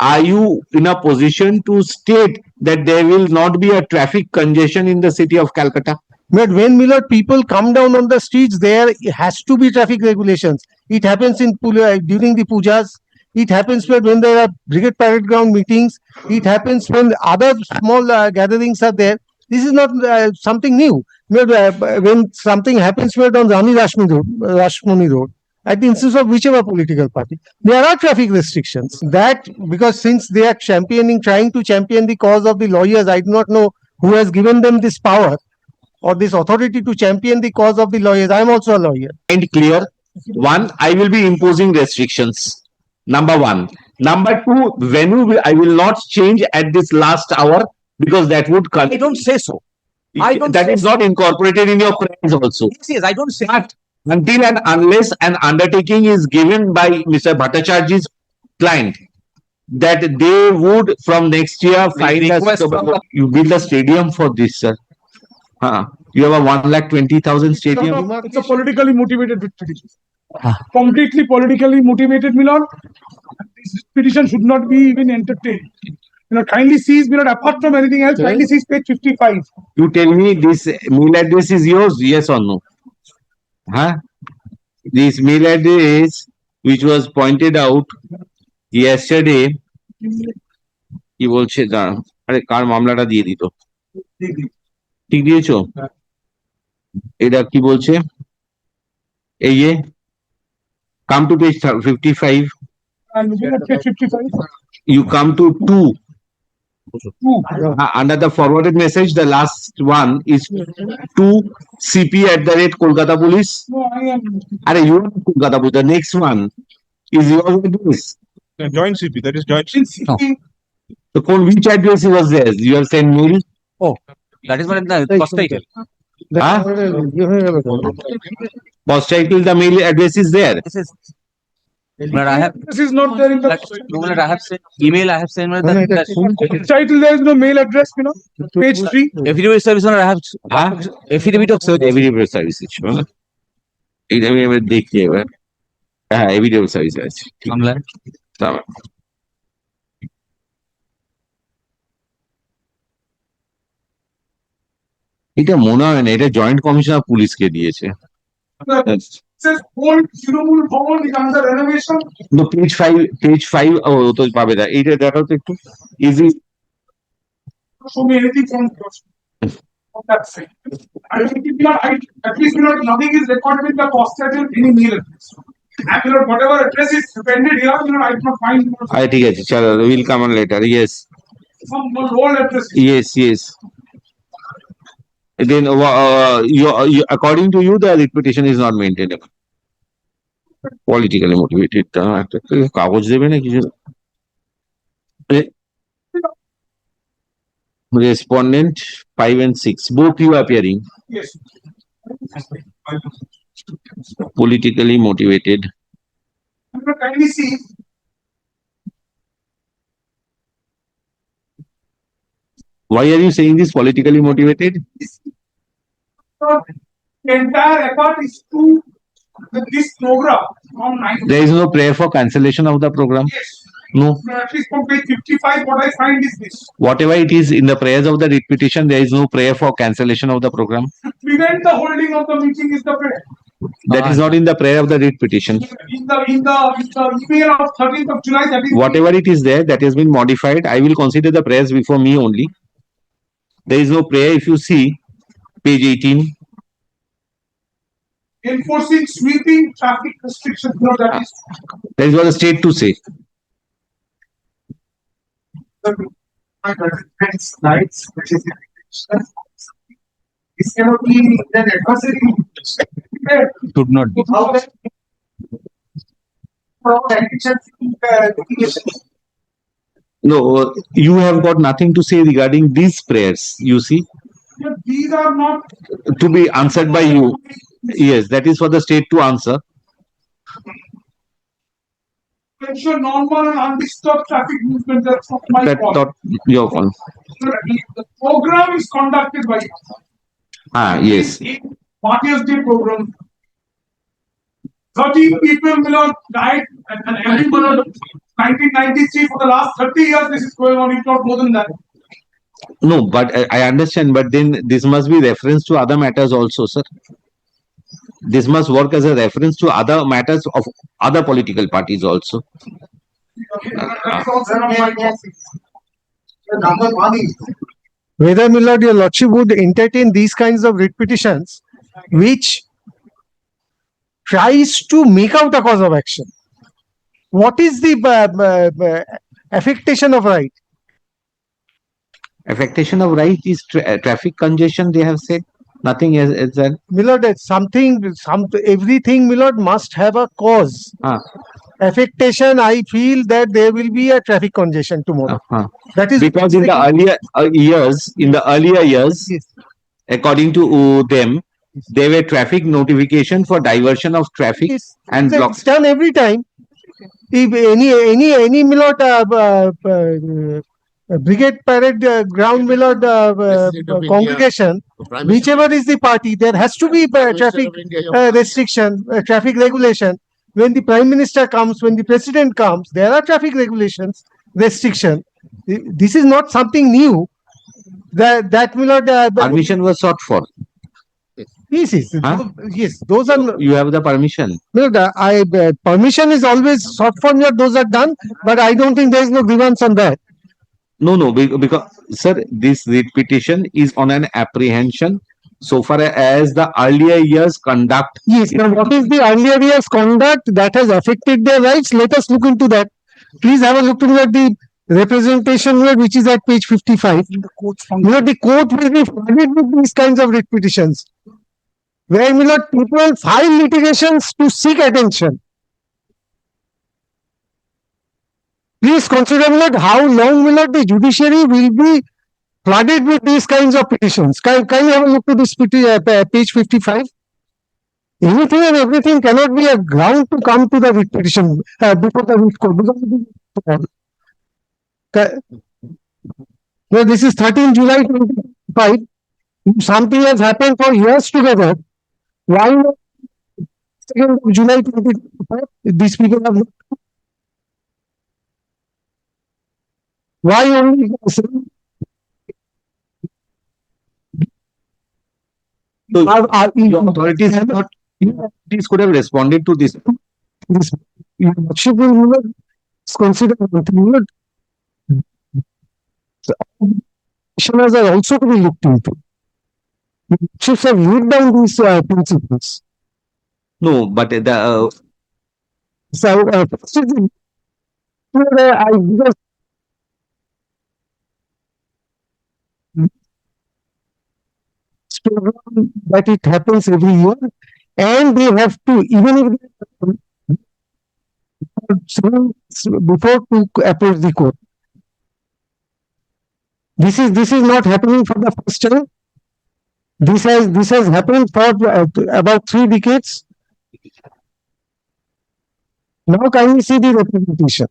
are you in a position to state that there will not be a traffic congestion in the city of Calcutta? But when Milord, people come down on the streets, there has to be traffic regulations. It happens in during the pujas. It happens when there are brigade parade ground meetings. It happens when other small gatherings are there. This is not something new. When something happens on Rani Rashmani Road, at the instance of whichever political party, there are traffic restrictions. That because since they are trying to champion the cause of the lawyers, I do not know who has given them this power or this authority to champion the cause of the lawyers. I am also a lawyer. And clear. One, I will be imposing restrictions. Number one. Number two, venue I will not change at this last hour because that would come. I don't say so. That is not incorporated in your plans also. Yes, I don't say that. Until and unless an undertaking is given by Mr. Bhattacharya's client that they would from next year find us. You build a stadium for this, sir. You have a 1,20,000 stadium. It's a politically motivated petition. Completely politically motivated, Milord. This petition should not be even entertained. Kindly seize, Milord, apart from anything else, kindly seize page 55. You tell me this mail address is yours, yes or no? This mail address, which was pointed out yesterday, কি বলছে আরে কার মামলাটা দিয়ে দিত ঠিক দিয়েছো এটা কি বলছে এই যে come to page 55 And looking at page 55, you come to 2 under the forwarded message the last one is to cp@Kolkata Police. no, I am Are you Kolkata Police? The next one is your address. Joint CP, that is joint in seeking So which address was there? You have sent mail. that is what the cost title. Post title, the mail address is there. This is. But I have. this is not there in the I have sent email. I have sent title. There is no mail address, page 3. affidavit service. I have affidavit of service. Affidavit service. এটা আমি এবার দেখি এবার affidavit service আছে মামলা এটা মনে হয় না এটা জয়েন্ট কমিশনার পুলিশকে দিয়েছে says old Trinamool Bhavan is under renovation. No, page 5 ও তো পাবে না এইটা দেখাও তো একটু easy Show me anything from that side. I think at least nothing is recorded in the cost title any mail address. And whatever address is depended here, I cannot find. ঠিক আছে চলো will come on later. Yes, Some old address. yes. Then according to you the reputation is not maintainable. Politically motivated. কাগজ দেবে না কিছু respondent 5 and 6 both you appearing. Yes. Politically motivated. Kindly see. Why are you saying this politically motivated? The entire effort is to this program from 9. There is no prayer for cancellation of the program. Yes. No. At least from page 55, what I find is this. Whatever it is in the prayers of the writ petition, there is no prayer for cancellation of the program. To prevent the holding of the meeting is the prayer. That is not in the prayer of the writ petition. In the email of 13th of July, that is. Whatever it is there, that has been modified. I will consider the prayers before me only. There is no prayer. If you see page 18. Enforcing sweeping traffic restrictions. No, that is. That is what the state to say. Slides, which is this cannot be an adversary. should not be. No, you have got nothing to say regarding these prayers. You see, These are not to be answered by you. Yes, that is for the state to answer. ensure normal and undisturbed traffic movement. That's not my That call. not your call. The program is conducted by Yes. Martyrs Day program. 13 people will not died and everyone 1993 for the last 30 years this is going on, if not more than that. No, but I understand, but then this must be reference to other matters also, sir. This must work as a reference to other matters of other political parties also. That is also not my fault. Whether, my lord, your lordship would entertain these kinds of writ petitions which tries to make out a cause of action. What is the affectation of right? Affectation of right is traffic congestion, they have said. Nothing is that. My lord, everything, my lord, must have a cause. Affectation, I feel that there will be a traffic congestion tomorrow. That is Because in the earlier years, Yes. according to them, there were traffic notification for diversion of traffic Yes, and it's blocks. done every time. If any milord brigade parade ground milord congregation, whichever is the party, there has to be traffic restriction, traffic regulation. When the prime minister comes, when the president comes, there are traffic regulations, restriction. This is not something new. That milord. Permission was sought for. Yes, Huh? yes, those are. You have the permission. No, permission is always sought for. Those are done, but I don't think there is no grievance on that. No, because, sir, this writ petition is on an apprehension so far as the earlier years conduct. Yes. Now, what is the earlier years' conduct that has affected their rights? Let us look into that. Please have a look at the representation here, which is at page 55. The court will be flooded with these kinds of writ petitions, where people file litigations to seek attention. Please consider how long the judiciary will be flooded with these kinds of petitions. Can you have a look to this page 55? Anything and everything cannot be a ground to come to the writ petition before the writ court. Well, this is 13 July 2025. Something has happened for years together. Why not 2nd of July 2025? These people have not. Why only So, the authorities have not. Authorities could have responded to this. Lordship will consider petitioners are also to be looked into. Lordships have laid down these principles. No, but the So, I just program that it happens every year, and they have to, even if before to approach the court. This is not happening for the first time. This has happened for about 3 decades. Now can we see the representation?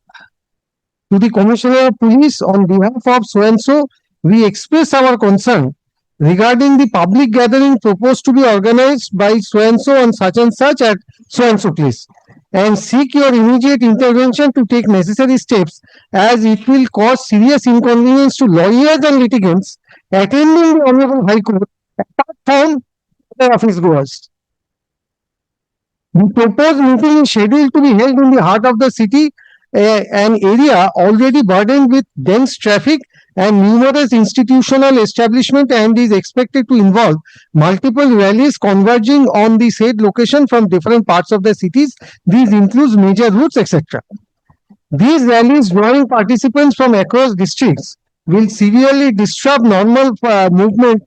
To the Commissioner of Police, on behalf of so and so, we express our concern regarding the public gathering proposed to be organized by so and so on such and such at so and so place, and seek your immediate intervention to take necessary steps, as it will cause serious inconvenience to lawyers and litigants attending the Honorable High Court apart from the office goers. The proposed meeting is scheduled to be held in the heart of the city, an area already burdened with dense traffic and numerous institutional establishment, and is expected to involve multiple rallies converging on the said location from different parts of the cities. These includes major routes, etc. These rallies drawing participants from across districts will severely disrupt normal movement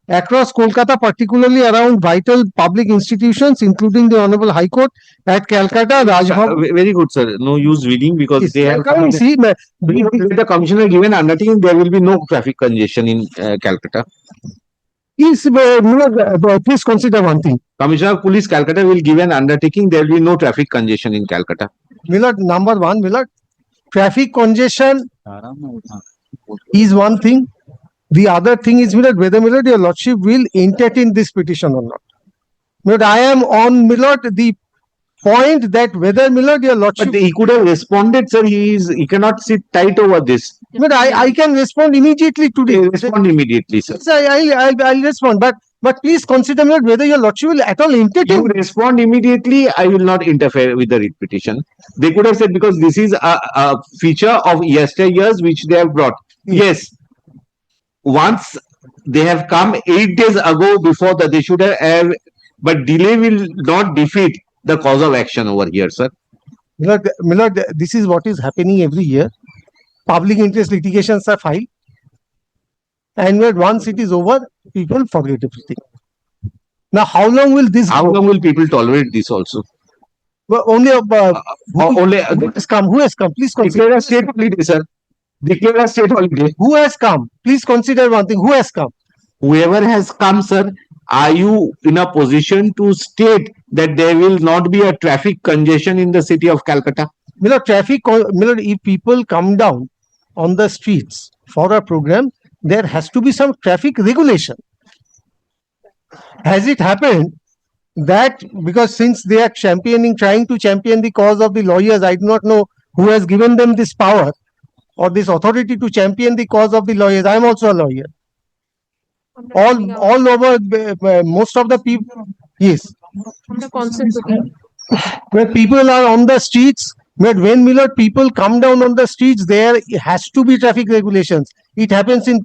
across Kolkata, particularly around vital public institutions, including the Honorable High Court at Calcutta, Rajbhavan. very good, sir. No use reading because Yes, they have. can we see, The commissioner given undertaking, there will be no traffic congestion in Calcutta. Please consider one thing. Commissioner of Police Calcutta will give an undertaking, there will be no traffic congestion in Calcutta. Millard, number one, Millard, traffic congestion is one thing. The other thing is, Millard, whether Millard, your lordship will entertain this petition or not. Millard, I am on Millard, the point that whether, my lord, your lordship. But he could have responded, sir. He cannot sit tight over this. But I can respond immediately today. Respond immediately, sir. Yes, I'll respond, but please consider, my lord, whether your lordship will at all You entertain. respond immediately, I will not interfere with the writ petition. They could have said, because this is a feature of yesteryears which they have brought. Yes, once they have come 8 days ago before that, they should have, but delay will not defeat the cause of action over here, sir. My lord, this is what is happening every year. Public interest litigations are filed. And my lord, once it is over, people forget everything. Now, how long will this How go? long will people tolerate this also? Well, only Only who has come? Who has come? Please consider. declare a state holiday, sir. Declare a state holiday. Who has come? Please consider one thing. Who has come? Whoever has come, sir, are you in a position to state that there will not be a traffic congestion in the city of Calcutta? My lord, if people come down on the streets for a program, there has to be some traffic regulation. Has it happened that because since they are trying to champion the cause of the lawyers, I do not know who has given them this power or this authority to champion the cause of the lawyers. I am also a lawyer. All over, most of the people, yes. The concept Where people are on the streets, but when, my lord, people come down on the streets, there has to be traffic regulations. It happens during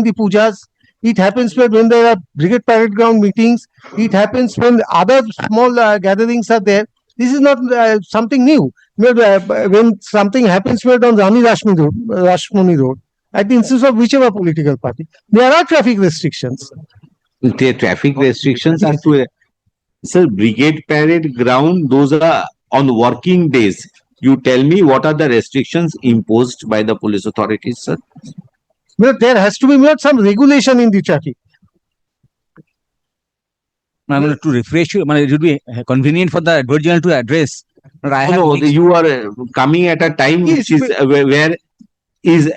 the pujas. It happens when there are brigade parade ground meetings. It happens when other small gatherings are there. This is not something new. When something happens on Rani Rashmani Road, at the instance of whichever political party, there are traffic restrictions. The traffic restrictions are to, sir, brigade parade ground, those are on working days. You tell me what are the restrictions imposed by the police authorities, sir? There has to be some regulation in the traffic. To refresh you, it would be convenient for the advert journal to address. But I have No, next- you are coming at a time Yes, which is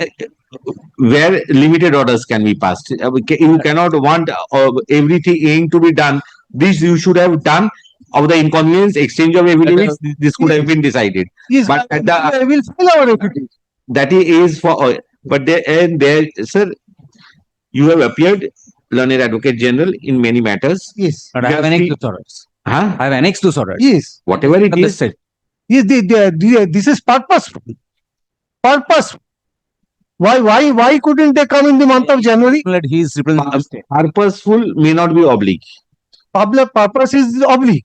where limited orders can be passed. You cannot want everything to be done. This you should have done. Of the inconvenience, exchange of evidence, this could have been decided. Yes, But at the, I will fill our reputation. that is for, but there, sir, you have appeared learned advocate general in many matters. Yes, But I have annexed those orders. Huh? I have annexed those orders. yes, Whatever it is, Understood. yes. This is purposeful. Purposeful. Why couldn't they come in the month of January? He is representing the state. purposeful may not be oblique. Public purpose is oblique.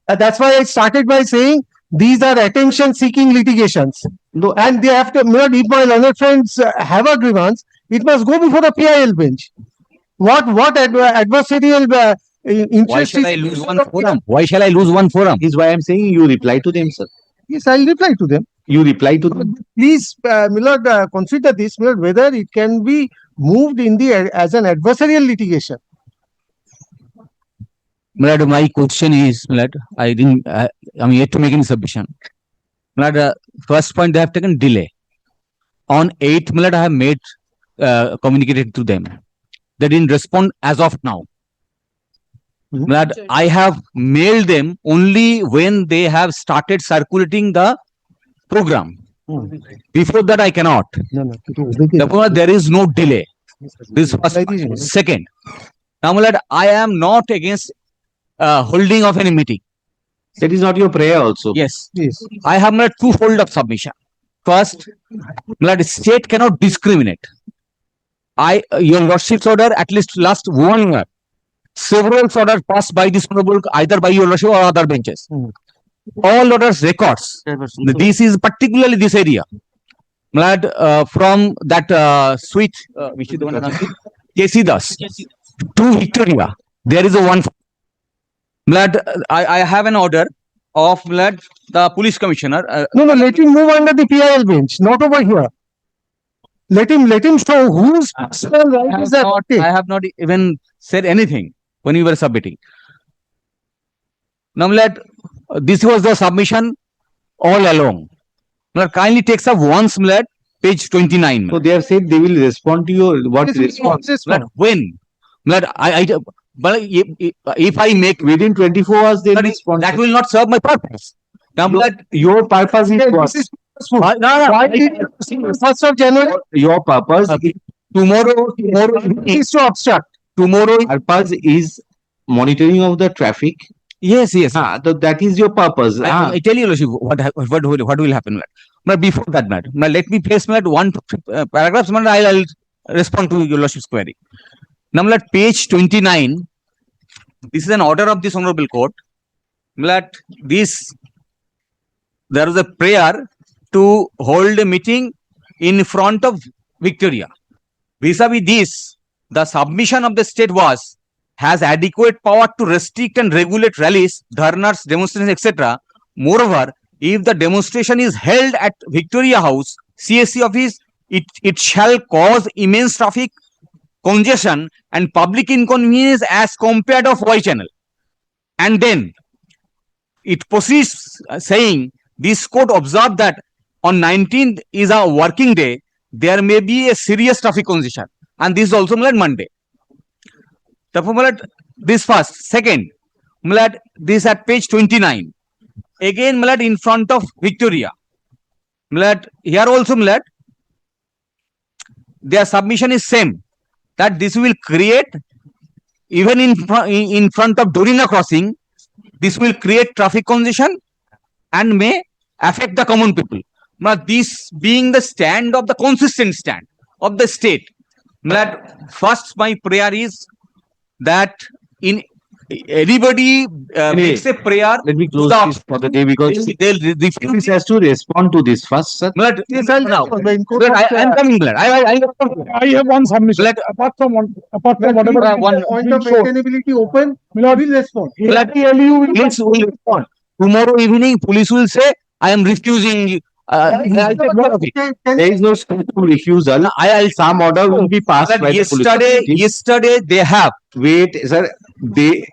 That's why I started by saying these are attention-seeking litigations. No, And they have to, if my learned friends have a grievance, it must go before a PIL bench. What adversarial Why interest shall I is? lose one forum? Why shall I lose one forum? is why I'm saying you reply to them, sir. Yes, I'll reply to them. You reply to them. Please, Millard, consider this, Millard, whether it can be moved in the as an adversarial litigation. Milad, my question is, Milad, I'm yet to make any submission. Milad, first point, they have taken delay. On 8th, Milad, I have communicated to them. They didn't respond as of now. Mhm. Milad, I have mailed them only when they have started circulating the program. Before that, I cannot. No. Therefore, there is no delay. This first point. Second, now, Milad, I am not against holding of any meeting. That is not your prayer also. Yes, Yes. I have made twofold of submission. First, Milad, state cannot discriminate. Your lordship's order, at least last 1 year, several orders passed by this honorable, either by your lordship or other benches. All orders records. This is particularly this area. Milad, from that switch, which is the one KC Das to Victoria, there is a one. Milad, I have an order of Milad, the police commissioner. No, let him move under the PIL bench, not over here. Let him show whose personal right is that. I have not even said anything when you were submitting. Now, Milad, this was the submission all along. Milad, kindly takes up once, Milad, page 29. So they have said they will respond to your what Yes, response. yes, Milad, when? Milad, but if I make Within 24 hours, they will respond. that will not serve my purpose. Now, but Your purpose is what? This is no, why did first of January Your purpose, tomorrow, is to obstruct. tomorrow. purpose is monitoring of the traffic. Yes, yes. That is your purpose. I tell you, Lordship, what will happen. But before that, madam, now let me place one paragraph. I'll respond to your Lordship's query. Now, at page 29, this is an order of this honorable court. That there was a prayer to hold a meeting in front of Victoria. Vis-a-vis this, the submission of the state was has adequate power to restrict and regulate rallies, dharnas, demonstrations, etc. Moreover, if the demonstration is held at Victoria House, CSC office, it shall cause immense traffic congestion and public inconvenience as compared of Y channel. And then it proceeds saying, this court observed that on 19th is a working day, there may be a serious traffic congestion, and this is also Monday. Therefore, this first. Second, this at page 29. Again, in front of Victoria. Here also, their submission is same. That this will create, even in front of Dorina crossing, this will create traffic congestion and may affect the common people. Now, this being the stand of the consistent stand of the state, first my prayer is that in anybody makes a prayer. Let me close this for the day because They'll this refuse. has to respond to this first, sir. Yes, now. I am coming, I have one submission. Apart from whatever. Point of maintainability open, we will respond. Police will respond. Tomorrow evening, police will say, I am refusing. There is no refusal. Some order will be passed by the police. Yesterday they have. Wait, sir. They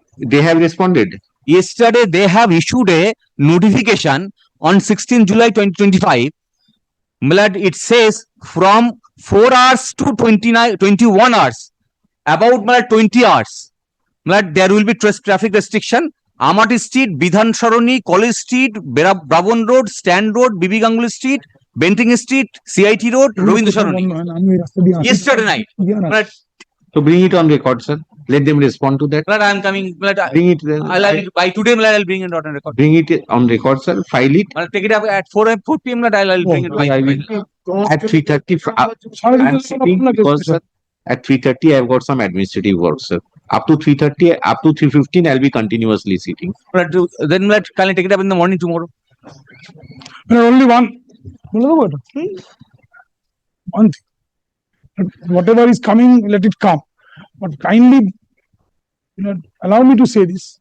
have responded. Yesterday they have issued a notification on 16th July 2025. It says from 4 hours to 21 hours, about 20 hours. There will be traffic restriction. Amati Street, Bidhan Saroni, College Street, Brabon Road, Stand Road, Bibi Ganguly Street, Benting Street, CIT Road, Ravindra Saroni. Yesterday night. So bring it on record, sir. Let them respond to that. I am coming. Bring it. By today, I'll bring it on record. Bring it on record, sir. File it. I'll take it up at 4 p.m. I'll bring it. I will at 3:30. I'm sitting because, sir, at 3:30 I've got some administrative work, sir. Up to 3:30, up to 3:15, I'll be continuously sitting. Then can I take it up in the morning tomorrow? Only one. One thing. Whatever is coming, let it come. But kindly, allow me to say this.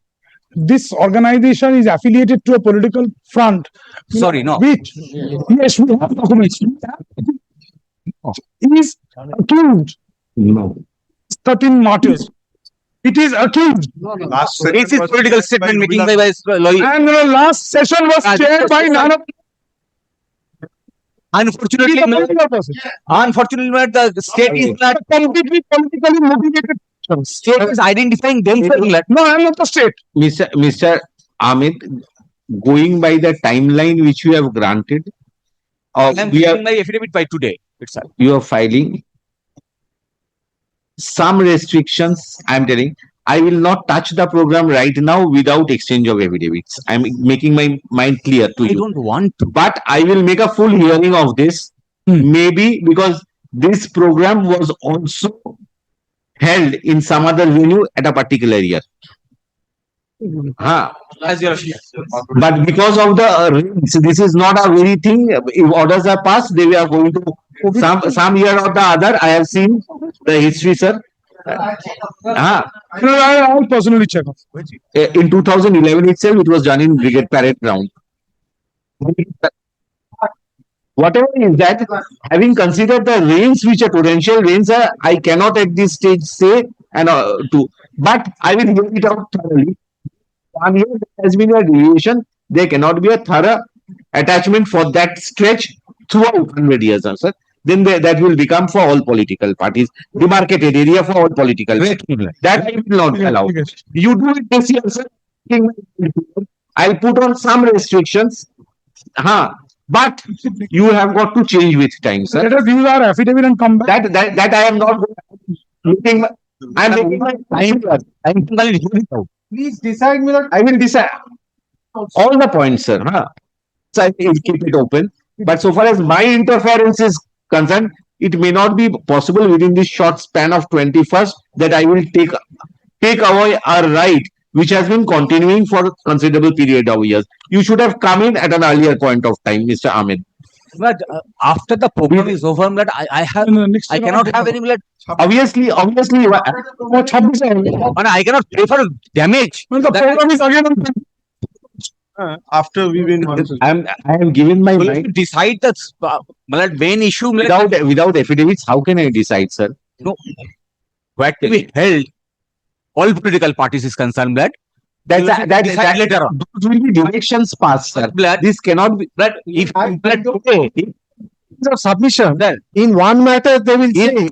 This organization is affiliated to a political front. Sorry, no. Which, yes, we have documents. It is accused. No. 13 martyrs. It is accused. This is political statement making by lawyer. And the last session was chaired by none of. Unfortunately, the state is not Completely politically motivated. state is identifying themselves. No, I am not the state. Mr. Amit, going by the timeline which you have granted, I am filing my affidavit by today itself. you are filing some restrictions. I am telling, I will not touch the program right now without exchange of affidavits. I am making my mind clear to I you. don't want to. But I will make a full hearing of this. Maybe because this program was also held in some other venue at a particular year. As your But because of the this is not a very thing. If orders are passed, they are going to some year or the other. I have seen the history, sir. I'll personally check off. In 2011 itself, it was done in Brigade Parade Ground. Whatever is that, having considered the rains which are potential rains, I cannot at this stage say but I will hear it out thoroughly. 1 year there has been a deviation. There cannot be a thorough attachment for that stretch throughout 100 years, sir. then that will become for all political parties, demarcated area for all political parties. That I will not allow. You do it this year, sir. I'll put on some restrictions. But you have got to change with time, sir. Let us use our affidavit and come back. That I am not looking. I'm making my time. Please decide, Milord. I will decide all the points, sir. So I will keep it open. But so far as my interference is concerned, it may not be possible within this short span of 21st that I will take away our right, which has been continuing for a considerable period of years. You should have come in at an earlier point of time, Mr. Ahmed. But after the program is over, but I cannot have any blood. Obviously, I cannot pay for damage. When the program is again on. After we win. I am giving my Will mind you decide the main issue without affidavits. How can I decide, sir? No, what to be held. All political parties is concerned, blood. That later on. Those will be directions passed, sir. Blood. This cannot be. Blood. If blood Of submission. In one matter, they will say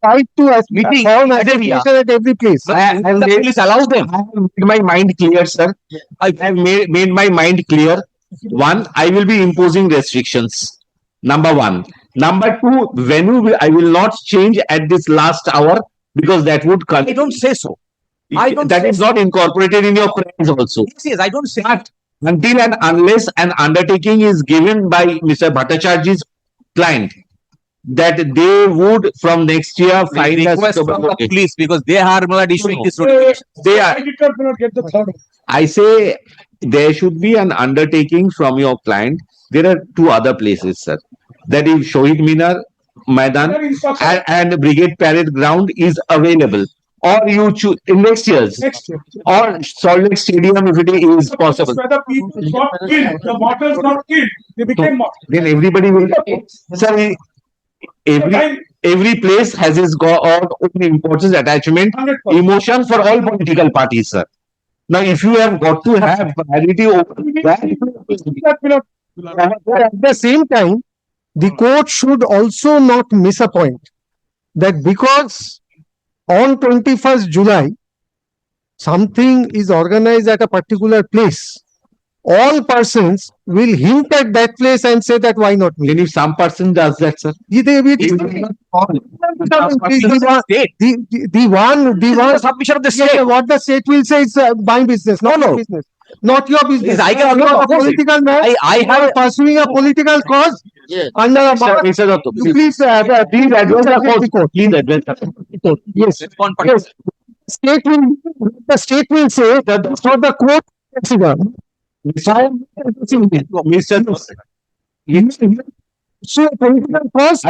right to a Meeting form at every association at every place. please allow them. I have made my mind clear, sir. I have made my mind clear. One, I will be imposing restrictions. Number one. Number two, venue I will not change at this last hour because that would come. I don't say so. That is not incorporated in your plans also. Yes, I don't say. But until and unless an undertaking is given by Mr. Bhattacharjy's client that they would from next year find us. Request from the police because they are issuing this notification. They are. Editor will not get the third. I say there should be an undertaking from your client. There are two other places, sir. That is Shohid Minar, Maidan and Brigade Parade Ground is available. Or you choose in next year's. Next year. Or Salt Lake Stadium if it is possible. Whether people got killed, the mortals got killed, they became mortals. Then everybody will. Sir, every place has its own importance, attachment, 100%. emotion for all political parties, sir. Now, if you have got to have priority over that, But at the same time, the court should also not miss a point that because on 21st July, something is organized at a particular place, all persons will hint at that place and say that why not me? then if some person does that, sir. The one Submission of the yes, state. what the state will say is my business, not your business. Not your business. Yes, I can You are a oppose it. political man. I You are have pursuing a political cause under a Mr. Dotto, You please please address the court. Please address the court. Yes. one particular. Yes. The state will say that that's what the court consider. Mr. So political cause.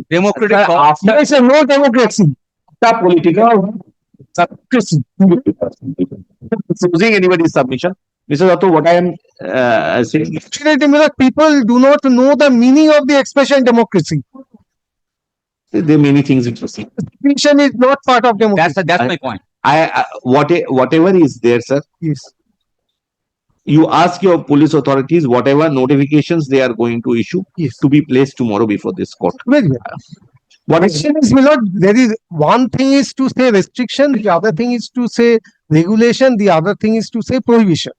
Democratic cause. There is a no democracy. Political using anybody's submission. Mr. Dotto, what I am saying. People do not know the meaning of the expression democracy. There are many things which you see. Definition is not part of democracy. That's my point. Whatever is there, sir. Yes. You ask your police authorities whatever notifications they are going to issue Yes. to be placed tomorrow before this court. Very well. What is Question is, Milord, there is one thing is to say restriction, the other thing is to say regulation, the other thing is to say prohibition.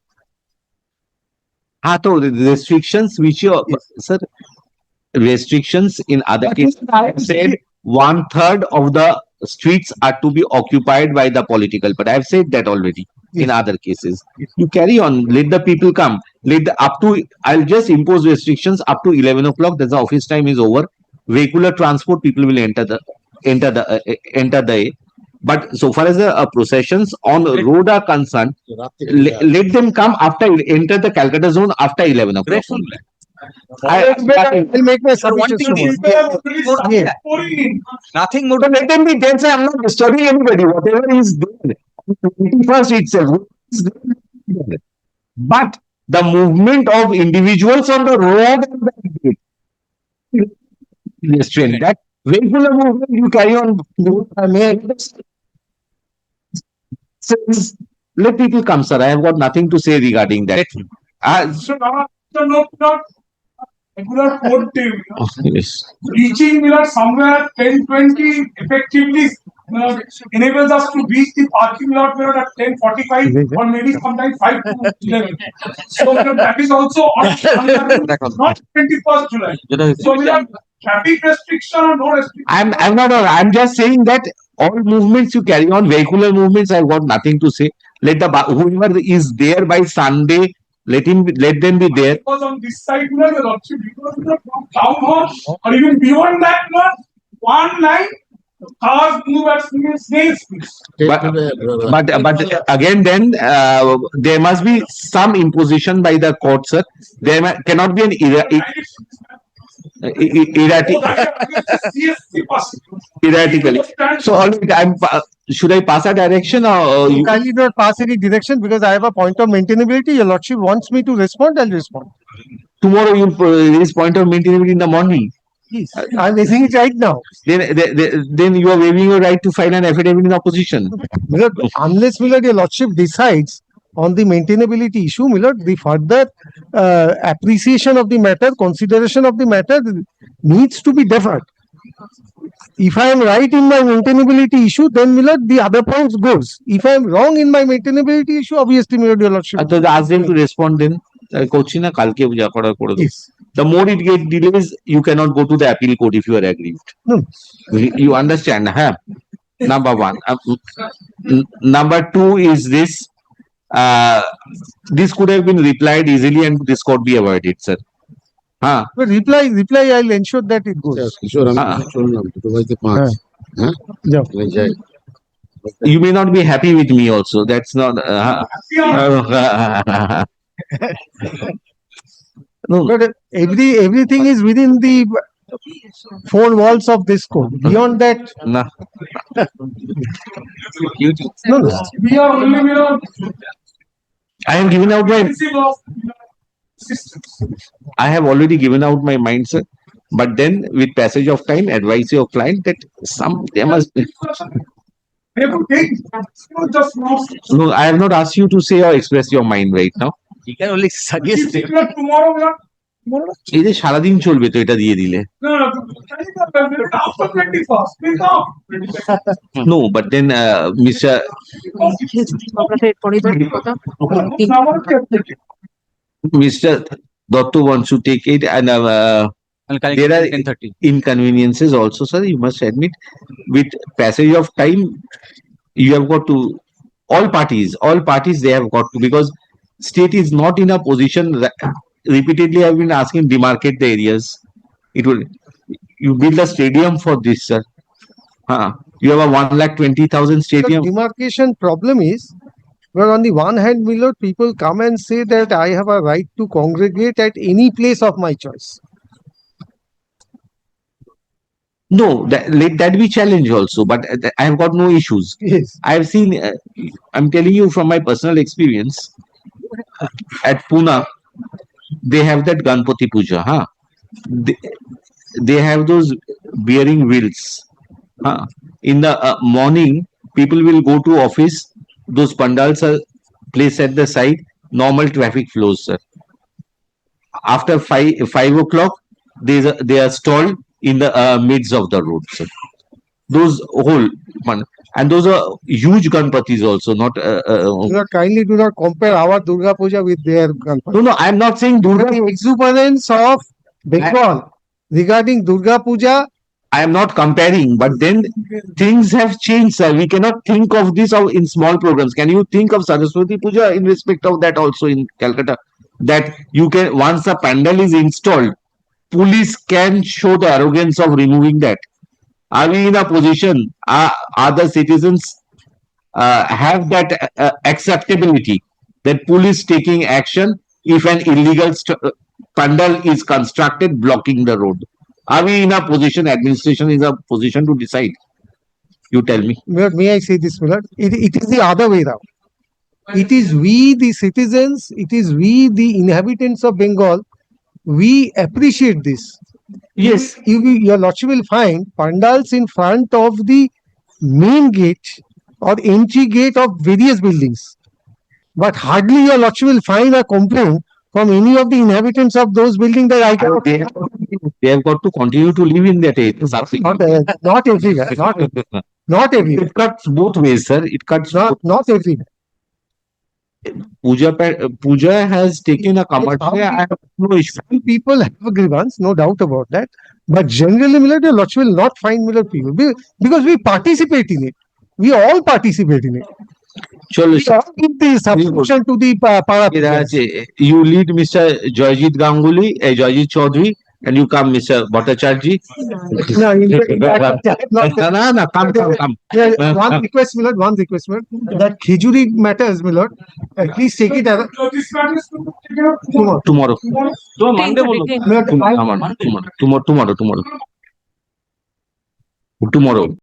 so the restrictions which you, sir, restrictions in other cases I have said 1/3 of the streets are to be occupied by the political, but I have said that already in other cases. You carry on, let the people come, I'll just impose restrictions up to 11 o'clock, that's the office time is over. Vehicular transport, people will enter the but so far as the processions on road are concerned, let them come enter the Calcutta zone after 11 o'clock. I'll make my Sir, one submission thing tomorrow. is, nothing more Let them be there, sir. I'm not disturbing anybody. Whatever is there, 21st itself. is there. But the movement of individuals on the road restrained. That vehicular movement you carry on. Let people come, sir. I have got nothing to say regarding that. So now, no, regular court day, Yes. reaching somewhere 10:20 effectively enables us to reach the parking lot at 10:45 or maybe sometimes 5 to 11. So that is also not 21st July. So we have traffic restriction or no restriction. I'm just saying that all movements you carry on, vehicular movements, I've got nothing to say. Let whoever is there by Sunday, let them be there. Because on this side, your lordship, because from town hall or even beyond that, one line, cars move at snail's speed. But again, then there must be some imposition by the court, sir. Cannot be an erratically. So, should I pass a direction or You kindly not pass any direction because I have a point of maintainability. Your lordship wants me to respond, I'll respond. tomorrow you'll raise point of maintainability in the morning? Yes, I'm raising it right now. Then you are waiving your right to file an affidavit in opposition. Milord, unless Milord, your lordship decides on the maintainability issue, Milord, the further appreciation of the matter, consideration of the matter needs to be deferred. If I am right in my maintainability issue, then Milord, the other points goes. If I am wrong in my maintainability issue, obviously, Milord, your lordship. Ask them to respond then. করছি না কালকে যা করার করে দাও। Yes. The more it gets delays, you cannot go to the appeal court if you are aggrieved. No. You understand, huh? Number one. Number two is this. This could have been replied easily and this could be avoided, sir. Huh? But reply, I'll ensure that it goes. Yeah. You may not be happy with me also. That's not. No. But everything is within the four walls of this court. Beyond that, No. no. We are only I have given out my. of systems. I have already given out my mind, sir. But then, with passage of time, advise your client that there must. Just No, I have not asked you to say or express your mind right now. You can only suggest it. tomorrow, এই যে সারাদিন চলবে তো এটা দিয়ে দিলে। after 21st, No, but then Mr. Dotto wants to take it and there are 10:30. inconveniences also, sir. You must admit, with passage of time, you have got to all parties they have got to, because state is not in a position. Repeatedly, I have been asking demarcate the areas. You build a stadium for this, sir. You have a 1,20,000 The stadium. demarcation problem is, well, on the one hand, Milord, people come and say that I have a right to congregate at any place of my choice. No, let that be challenged also, but I have got no issues. Yes. I have seen, I'm telling you from my personal experience, at Pune, they have that Ganpati Puja, huh? They have those bearing wheels. Huh? In the morning, people will go to office, those pandals are placed at the side, normal traffic flows, sir. After 5 o'clock, they are stalled in the midst of the road, sir. Those whole and those are huge Ganpatis also, not. Kindly do not compare our Durga Puja with their Ganpati. No, I am not saying Durga. The exuberance of Bengal regarding Durga Puja. I am not comparing, but then things have changed, sir. We cannot think of this in small programs. Can you think of Saraswati Puja in respect of that also in Calcutta? That you can, once a pandal is installed, police can show the arrogance of removing that. Are we in a position? Are the citizens have that acceptability that police taking action if an illegal pandal is constructed blocking the road? Are we in a position? Administration is a position to decide. You tell me. Milord, may I say this, Milord? It is the other way round. It is we, the citizens, it is we, the inhabitants of Bengal, we appreciate this. Yes. Your lordship will find pandals in front of the main gate or entry gate of various buildings. But hardly your lordship will find a complaint from any of the inhabitants of those buildings that I cannot. They have got to continue to live in that area. Not everywhere, not everywhere, It cuts both ways, sir. It cuts. not everywhere. Puja has taken a commercial. I have no issue. Some people have a grievance, no doubt about that. But generally, Millard, your lordship will not find Millard people because we participate in it. We all participate in it. Chalo, We all give the subscription to the para. you lead Mr. Joyjit Ganguly, Joyjit Chaudhary, and you come, Mr. Bhattacharjee. No, in fact, No, come. Yeah, one request, Millard, that Khijuri matters, Millard, please take it as So this matter is to take care of Tomorrow. Millard, Tomorrow.